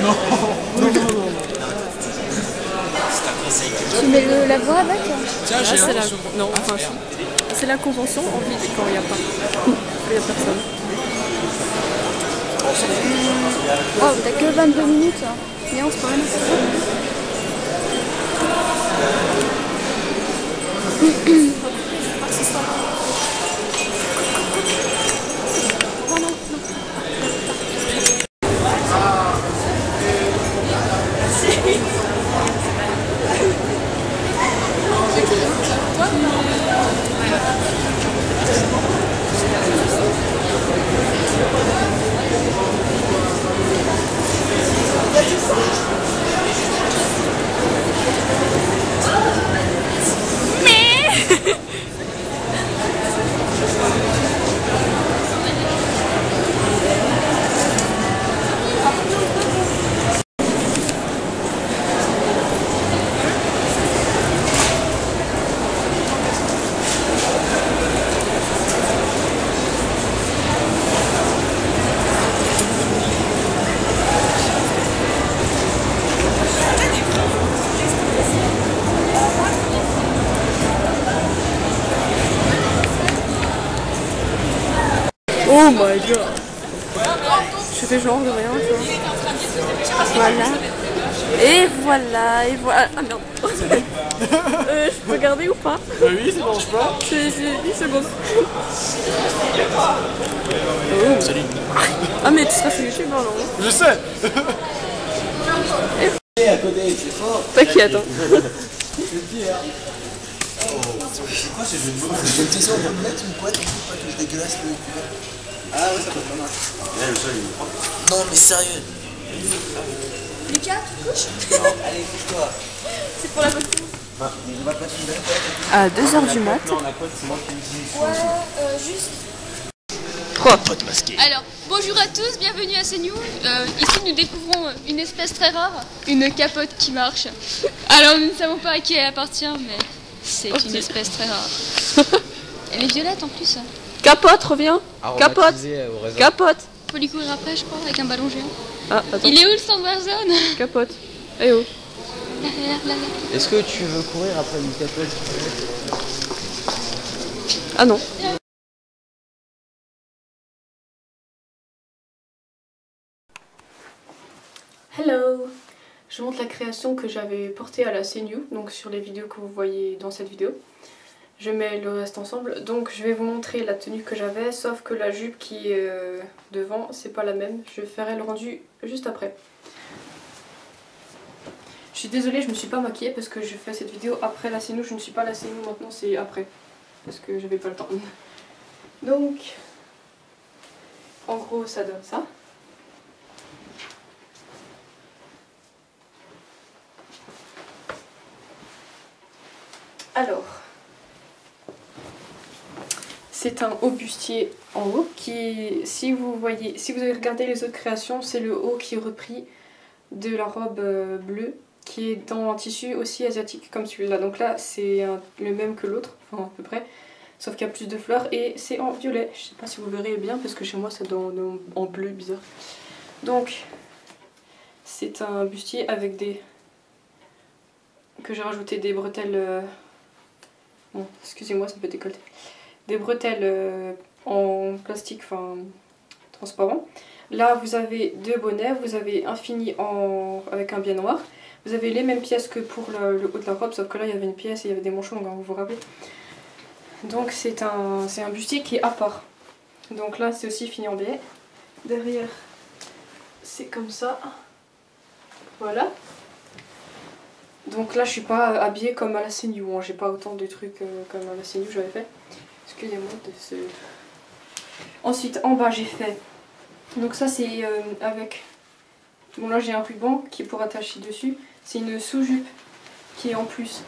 Non. Tu mets la voix avec? Tiens, j'ai c'est la... Non, enfin, c'est la convention en vide quand il n'y a pas. Il n'y a personne. Oh, t'as que 22 minutes. Hein. Mais on se prend rien. Oh my god! Je fais genre de rien, tu vois. Voilà. Et voilà, et voilà. Ah merde! Je peux garder ou pas? Bah oui, ça mange pas. C'est bon. Oh, salut. Ah mais tu seras sur YouTube, hein, non? Je sais. À côté, c'est fort. T'inquiète, hein. C'est quoi ce jeu de mots? J'ai une question, on peut le mettre une couette en dessous, pas que je dégueulasse le cul. Ah ouais, ça peut être pas mal. Là, le sol, il est propre. Non, mais sérieux. Lucas, tu te couches? Non, allez, couche-toi. C'est pour la photo. On va te mettre une belle couette. À 2h du mat. Non, la couette, c'est moi qui l'utilise. Ouais, juste. 3. Pote masqué. Alors, bonjour à tous, bienvenue à CNews. Ici, nous découvrons une espèce très rare, une capote qui marche. Alors, nous ne savons pas à qui elle appartient, mais c'est une espèce très rare. Elle est violette en plus. Capote, reviens. Capote. Capote. Faut lui courir après, je crois, avec un ballon géant. Ah, attends. Il est où le stand Warzone? Capote. Eh oh. Là, là, là, là. Est-ce que tu veux courir après une capote? Ah non. Hello. Je montre la création que j'avais portée à la CNews, donc sur les vidéos que vous voyez dans cette vidéo. Je mets le reste ensemble. Donc je vais vous montrer la tenue que j'avais, sauf que la jupe qui est devant, c'est pas la même. Je ferai le rendu juste après. Je suis désolée, je me suis pas maquillée parce que je fais cette vidéo après la CNews. Je ne suis pas à la CNews maintenant, c'est après. Parce que j'avais pas le temps. Donc, en gros, ça donne ça. Alors, c'est un haut bustier en haut qui, si vous avez regardé les autres créations, c'est le haut qui est repris de la robe bleue qui est dans un tissu aussi asiatique comme celui-là. Donc là, c'est le même que l'autre, enfin à peu près, sauf qu'il y a plus de fleurs et c'est en violet. Je sais pas si vous verrez bien parce que chez moi c'est en bleu bizarre. Donc, c'est un bustier avec des... que j'ai rajouté des bretelles... Bon, excusez-moi, ça peut décolleter. Des bretelles en plastique, enfin transparent. Là, vous avez deux bonnets, vous avez un fini avec un biais noir. Vous avez les mêmes pièces que pour le haut de la robe, sauf que là, il y avait une pièce et il y avait des manchons, hein, vous vous rappelez. Donc, c'est un bustier qui est à part. Donc là, c'est aussi fini en biais. Derrière, c'est comme ça. Voilà. Donc là, je suis pas habillée comme à la CNews, hein. J'ai pas autant de trucs comme à la CNews j'avais fait. Excusez-moi de ce... Ensuite, en bas, j'ai fait... Donc ça, c'est avec... Bon, là, j'ai un ruban qui est pour attacher dessus. C'est une sous-jupe qui est en plus,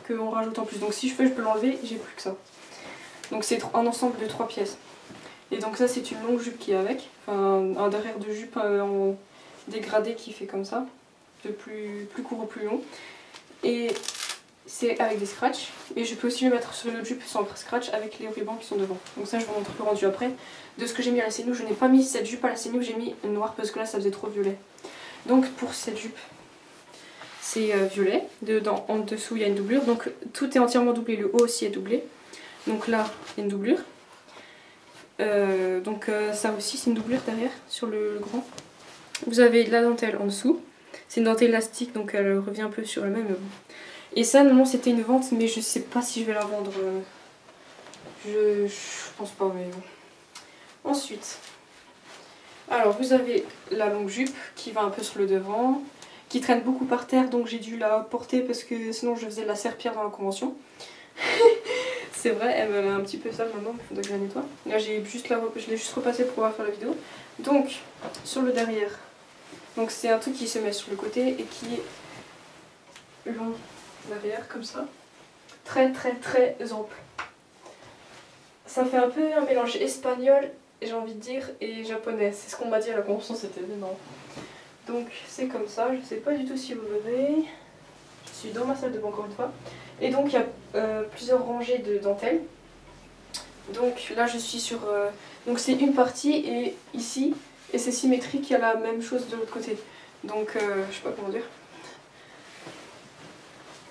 qu'on rajoute en plus. Donc si je peux l'enlever, j'ai plus que ça. Donc c'est un ensemble de 3 pièces. Et donc ça, c'est une longue jupe qui est avec. Enfin, un derrière de jupe en dégradé qui fait comme ça. De plus court au plus long. Et c'est avec des scratchs. Et je peux aussi le mettre sur une autre jupe sans scratch avec les rubans qui sont devant. Donc ça je vous montre le rendu après. De ce que j'ai mis à la Seine, je n'ai pas mis cette jupe à la Seine, j'ai mis noir parce que là ça faisait trop violet. Donc pour cette jupe, c'est violet. Dedans, en dessous il y a une doublure. Donc tout est entièrement doublé, le haut aussi est doublé. Donc là il y a une doublure. Ça aussi c'est une doublure derrière sur le grand. Vous avez la dentelle en dessous. C'est une dentelle élastique donc elle revient un peu sur le même. Et ça non c'était une vente mais je sais pas si je vais la vendre. Je pense pas mais bon. Ensuite, alors vous avez la longue jupe qui va un peu sur le devant, qui traîne beaucoup par terre donc j'ai dû la porter parce que sinon je faisais de la serpillère dans la convention. C'est vrai, elle est un petit peu sale maintenant, il faudrait que je la nettoie. Là je l'ai juste repassée pour pouvoir faire la vidéo. Donc sur le derrière, donc c'est un truc qui se met sur le côté et qui est long derrière comme ça. Très ample. Ça fait un peu un mélange espagnol, j'ai envie de dire, et japonais. C'est ce qu'on m'a dit à la convention, c'était énorme. Donc c'est comme ça, je sais pas du tout si vous verrez. Je suis dans ma salle de bain encore une fois. Et donc il y a plusieurs rangées de dentelles. Donc là je suis sur... donc c'est une partie et ici, et c'est symétrique, il y a la même chose de l'autre côté. Donc je sais pas comment dire.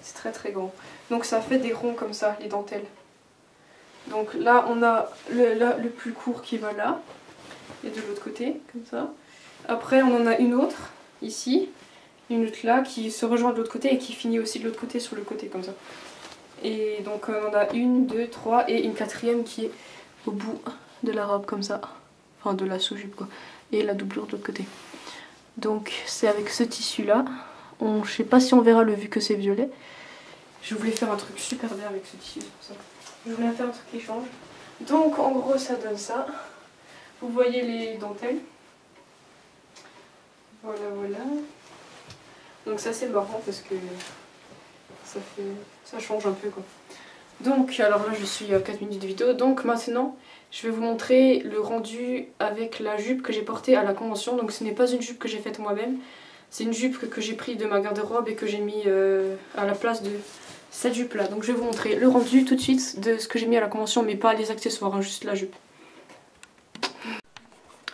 C'est très grand. Donc ça fait des ronds comme ça, les dentelles. Donc là on a le plus court qui va là, et de l'autre côté, comme ça. Après on en a une autre, ici, une autre là, qui se rejoint de l'autre côté et qui finit aussi de l'autre côté sur le côté, comme ça. Et donc on en a une, deux, trois, et une quatrième qui est au bout de la robe, comme ça. Enfin de la sous-jupe quoi. Et la doublure de l'autre côté. Donc c'est avec ce tissu là. Je sais pas si on verra le vu que c'est violet. Je voulais faire un truc super bien avec ce tissu, c'est pour ça. Je voulais faire un truc qui change. Donc en gros ça donne ça. Vous voyez les dentelles. Voilà. Donc ça c'est marrant parce que ça change un peu quoi. Donc alors là je suis à 4 minutes de vidéo. Donc maintenant je vais vous montrer le rendu avec la jupe que j'ai portée à la convention. Donc ce n'est pas une jupe que j'ai faite moi-même. C'est une jupe que j'ai prise de ma garde-robe et que j'ai mis à la place de cette jupe là. Donc je vais vous montrer le rendu tout de suite de ce que j'ai mis à la convention, mais pas les accessoires, hein, juste la jupe.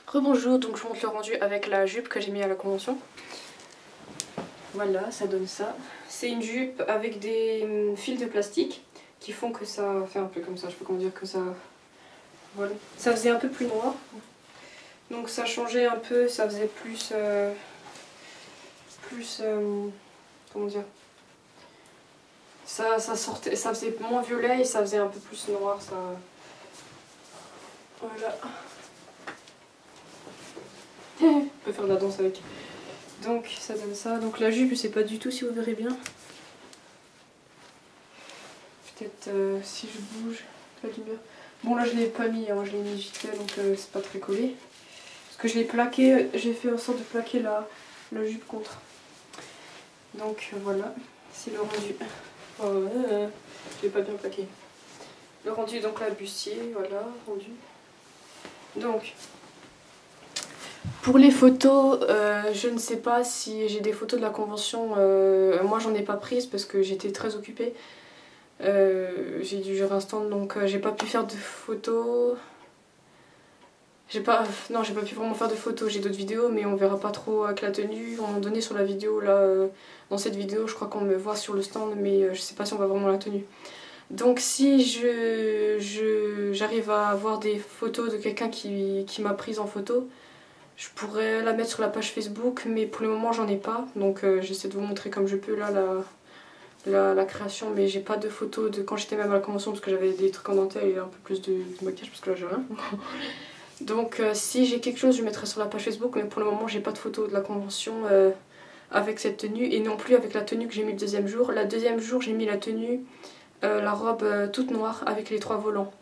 Rebonjour, donc je vous montre le rendu avec la jupe que j'ai mis à la convention. Voilà, ça donne ça. C'est une jupe avec des fils de plastique qui font que ça fait un peu comme ça, je sais pas comment dire, que ça... Voilà. Ça faisait un peu plus noir. Donc ça changeait un peu, ça faisait plus... comment dire, ça sortait, ça faisait moins violet et ça faisait un peu plus noir, ça. Voilà. On peut faire de la danse avec. Donc ça donne ça. Donc la jupe, je sais pas du tout si vous verrez bien. Peut-être si je bouge la lumière. Bon là je l'ai pas mis, hein, je l'ai mis vite fait donc c'est pas très collé. Parce que je l'ai plaqué, j'ai fait en sorte de plaquer la jupe contre. Donc voilà, c'est le rendu. Oh, je l'ai pas bien plaqué. Le rendu, donc la bustier, voilà, rendu. Donc, pour les photos, je ne sais pas si j'ai des photos de la convention. Moi j'en ai pas prises parce que j'étais très occupée. J'ai dû gérer un stand donc j'ai pas pu faire de photos. J'ai pas pu vraiment faire de photos, j'ai d'autres vidéos mais on verra pas trop avec la tenue. À un moment donné sur la vidéo là, dans cette vidéo je crois qu'on me voit sur le stand mais je sais pas si on voit vraiment la tenue. Donc si j'arrive à avoir des photos de quelqu'un qui m'a prise en photo, je pourrais la mettre sur la page Facebook mais pour le moment j'en ai pas. Donc j'essaie de vous montrer comme je peux là la création, mais j'ai pas de photos de quand j'étais même à la convention parce que j'avais des trucs en dentelle et un peu plus de maquillage parce que là j'ai rien. Donc si j'ai quelque chose je mettrai sur la page Facebook mais pour le moment j'ai pas de photos de la convention avec cette tenue et non plus avec la tenue que j'ai mis le deuxième jour. La deuxième jour j'ai mis la tenue, la robe toute noire avec les 3 volants.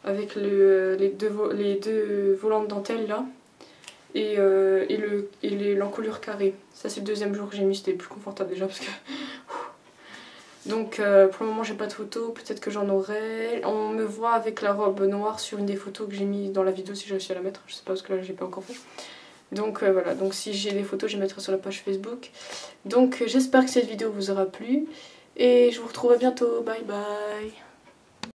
Avec les deux volants de dentelle là et l'encolure carrée. Ça c'est le deuxième jour que j'ai mis, c'était plus confortable déjà parce que... Donc pour le moment j'ai pas de photos, peut-être que j'en aurai. On me voit avec la robe noire sur une des photos que j'ai mis dans la vidéo si j'ai réussi à la mettre. Je sais pas parce que là j'ai pas encore fait. Donc voilà, donc si j'ai des photos je les mettrai sur la page Facebook. Donc j'espère que cette vidéo vous aura plu. Et je vous retrouve à bientôt. Bye bye.